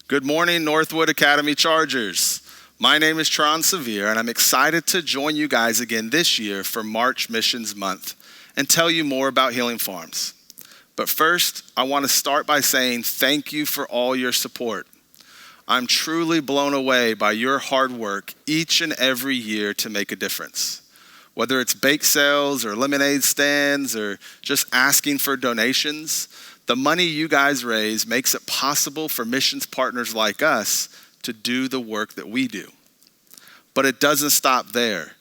Good morning, Northwood Academy Chargers. My name is Tron, and I'm excited to join you guys again this year for March Missions Month and tell you more about Healing Farms. But first, I want to start by saying thank you for all your support. I'm truly blown away by your hard work each and every year to make a difference. Whether it's bake sales or lemonade stands or just asking for donations, the money you guys raise makes it possible for missions partners like us to do the work that we do. But it doesn't stop there.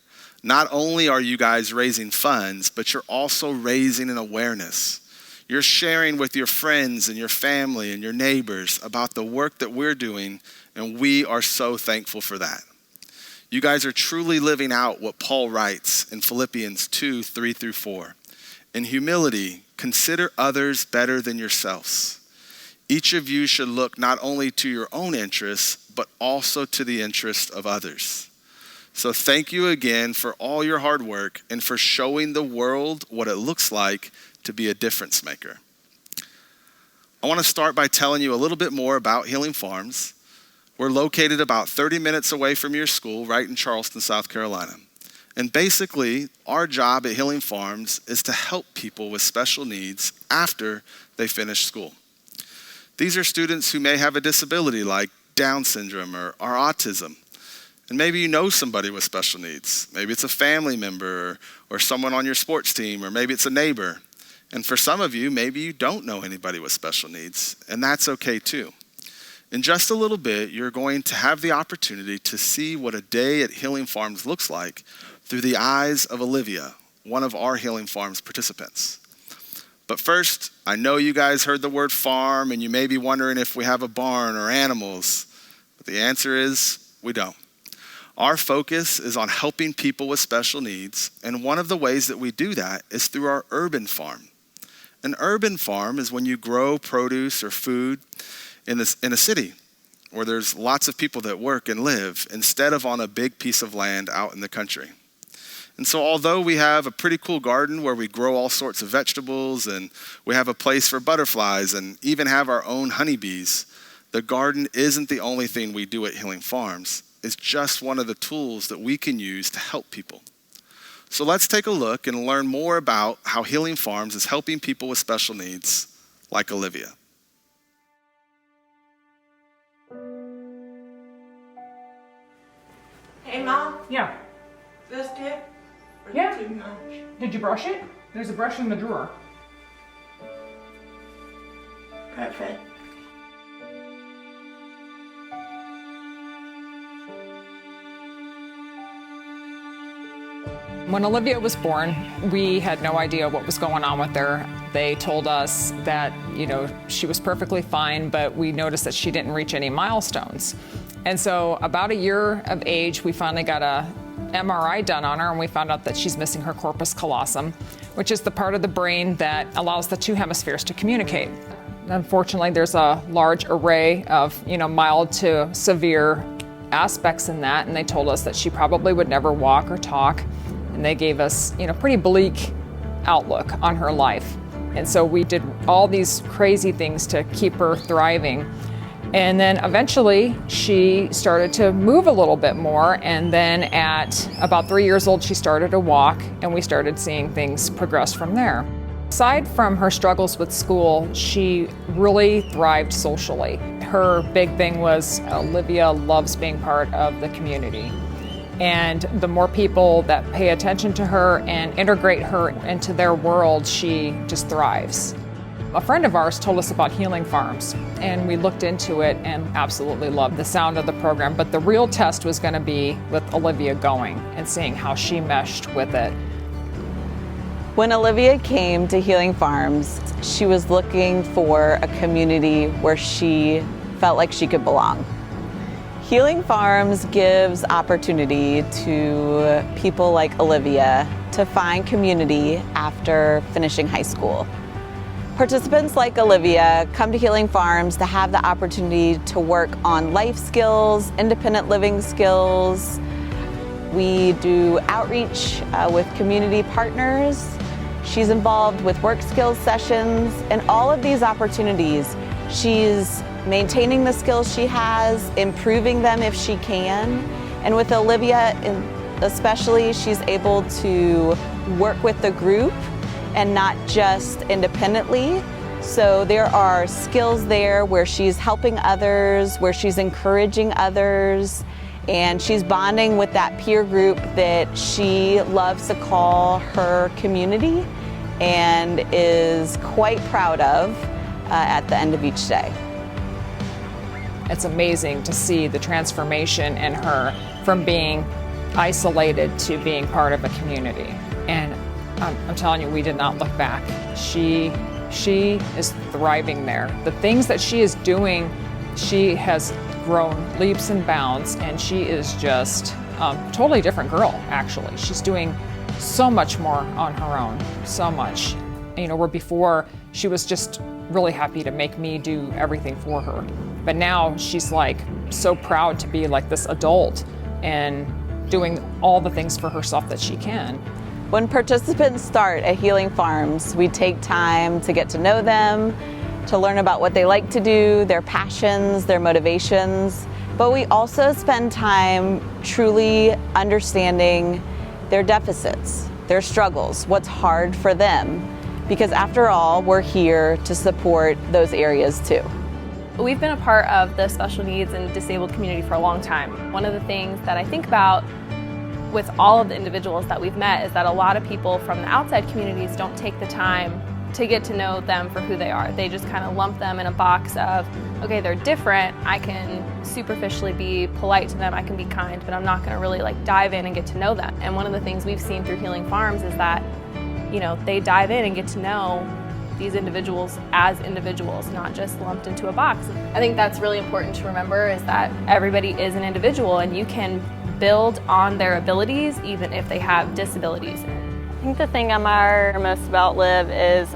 Not only are you guys raising funds, but you're also raising an awareness. You're sharing with your friends and your family and your neighbors about the work that we're doing, and we are so thankful for that. You guys are truly living out what Paul writes in Philippians 2:3-4. In humility, consider others better than yourselves. Each of you should look not only to your own interests, but also to the interests of others. So thank you again for all your hard work and for showing the world what it looks like to be a difference maker. I want to start by telling you a little bit more about Healing Farms. We're located about 30 minutes away from your school, right in Charleston, South Carolina. And basically, our job at Healing Farms is to help people with special needs after they finish school. These are students who may have a disability like Down syndrome or autism. And maybe you know somebody with special needs. Maybe it's a family member or someone on your sports team, or maybe it's a neighbor. And for some of you, maybe you don't know anybody with special needs, and that's okay too. In just a little bit, you're going to have the opportunity to see what a day at Healing Farms looks like through the eyes of Olivia, one of our Healing Farms participants. But first, I know you guys heard the word farm, and you may be wondering if we have a barn or animals. But the answer is, we don't. Our focus is on helping people with special needs, and one of the ways that we do that is through our urban farm. An urban farm is when you grow produce or food in a city where there's lots of people that work and live instead of on a big piece of land out in the country. And so although we have a pretty cool garden where we grow all sorts of vegetables and we have a place for butterflies and even have our own honeybees, the garden isn't the only thing we do at Healing Farms. It's just one of the tools that we can use to help people. So let's take a look and learn more about how Healing Farms is helping people with special needs like Olivia. Hey, Mom. Yeah. This it? Or Yeah. Too much? Did you brush it? There's a brush in the drawer. Perfect. When Olivia was born, we had no idea what was going on with her. They told us that, she was perfectly fine, but we noticed that she didn't reach any milestones. And so about a year of age, we finally got a MRI done on her, and we found out that she's missing her corpus callosum, which is the part of the brain that allows the two hemispheres to communicate. Unfortunately, there's a large array of, mild to severe aspects in that, and they told us that she probably would never walk or talk. And they gave us, pretty bleak outlook on her life. And so we did all these crazy things to keep her thriving. And then eventually she started to move a little bit more. And then at about 3 years old, she started to walk, and we started seeing things progress from there. Aside from her struggles with school, she really thrived socially. Her big thing was Olivia loves being part of the community. And the more people that pay attention to her and integrate her into their world, she just thrives. A friend of ours told us about Healing Farms, and we looked into it and absolutely loved the sound of the program. But the real test was going to be with Olivia going and seeing how she meshed with it. When Olivia came to Healing Farms, she was looking for a community where she felt like she could belong. Healing Farms gives opportunity to people like Olivia to find community after finishing high school. Participants like Olivia come to Healing Farms to have the opportunity to work on life skills, independent living skills. We do outreach with community partners. She's involved with work skills sessions, and all of these opportunities, she's maintaining the skills she has, improving them if she can. And with Olivia especially, she's able to work with the group and not just independently. So there are skills there where she's helping others, where she's encouraging others, and she's bonding with that peer group that she loves to call her community and is quite proud of at the end of each day. It's amazing to see the transformation in her from being isolated to being part of a community. And I'm telling you, we did not look back. She is thriving there. The things that she is doing, she has grown leaps and bounds, and she is just a totally different girl, actually. She's doing so much more on her own, so much. You know, where before she was just really happy to make me do everything for her. But now she's like so proud to be like this adult and doing all the things for herself that she can. When participants start at Healing Farms, we take time to get to know them, to learn about what they like to do, their passions, their motivations, but we also spend time truly understanding their deficits, their struggles, what's hard for them, because after all, we're here to support those areas too. We've been a part of the special needs and disabled community for a long time. One of the things that I think about with all of the individuals that we've met is that a lot of people from the outside communities don't take the time to get to know them for who they are. They just kind of lump them in a box of, okay, they're different, I can superficially be polite to them, I can be kind, but I'm not gonna really like dive in and get to know them. And one of the things we've seen through Healing Farms is that, you know, they dive in and get to know these individuals as individuals, not just lumped into a box. I think that's really important to remember, is that everybody is an individual and you can build on their abilities even if they have disabilities. I think the thing I admire most about Liv is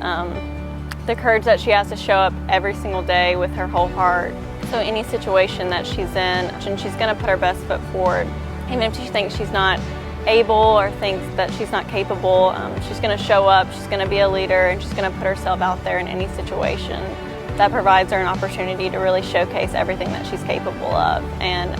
the courage that she has to show up every single day with her whole heart. So any situation that she's in, and she's going to put her best foot forward. Even if she thinks she's not able or thinks that she's not capable, she's going to show up, she's going to be a leader, and she's going to put herself out there in any situation. That provides her an opportunity to really showcase everything that she's capable of. And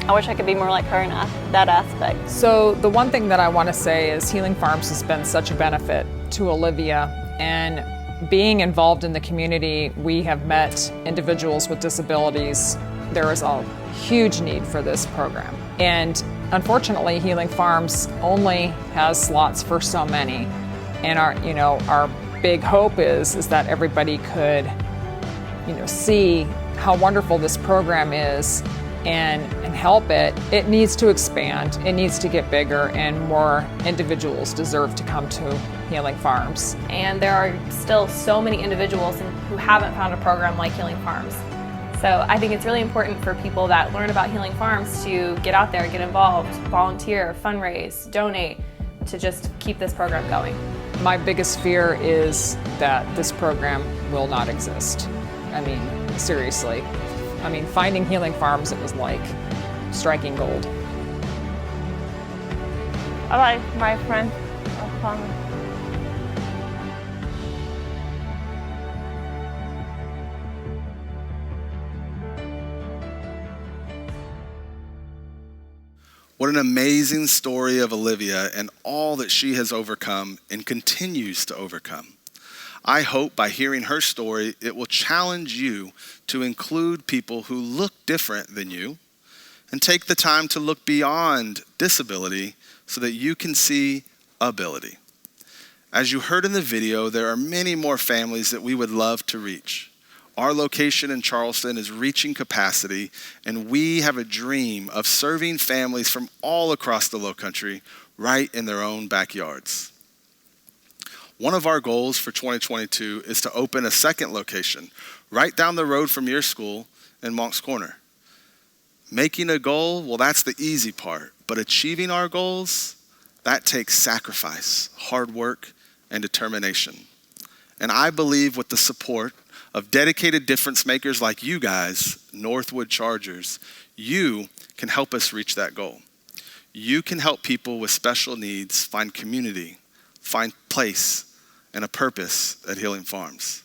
I wish I could be more like her in that aspect. So the one thing that I want to say is Healing Farms has been such a benefit to Olivia, and being involved in the community, we have met individuals with disabilities. There is a huge need for this program. And unfortunately, Healing Farms only has slots for so many. And our big hope is that everybody could, see how wonderful this program is and help it. It needs to expand, it needs to get bigger, and more individuals deserve to come to Healing Farms. And there are still so many individuals who haven't found a program like Healing Farms. So I think it's really important for people that learn about Healing Farms to get out there, get involved, volunteer, fundraise, donate, to just keep this program going. My biggest fear is that this program will not exist. I mean, seriously. I mean, finding Healing Farms, it was like striking gold. I like my friends. Fun. What an amazing story of Olivia and all that she has overcome and continues to overcome. I hope by hearing her story, it will challenge you to include people who look different than you and take the time to look beyond disability so that you can see ability. As you heard in the video, there are many more families that we would love to reach. Our location in Charleston is reaching capacity, and we have a dream of serving families from all across the Lowcountry right in their own backyards. One of our goals for 2022 is to open a second location right down the road from your school in Moncks Corner. Making a goal, well, that's the easy part, but achieving our goals, that takes sacrifice, hard work, and determination. And I believe with the support of dedicated difference makers like you guys, Northwood Chargers, you can help us reach that goal. You can help people with special needs find community, find place, and a purpose at Healing Farms.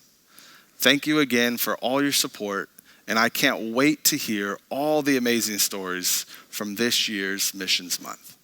Thank you again for all your support, and I can't wait to hear all the amazing stories from this year's Missions Month.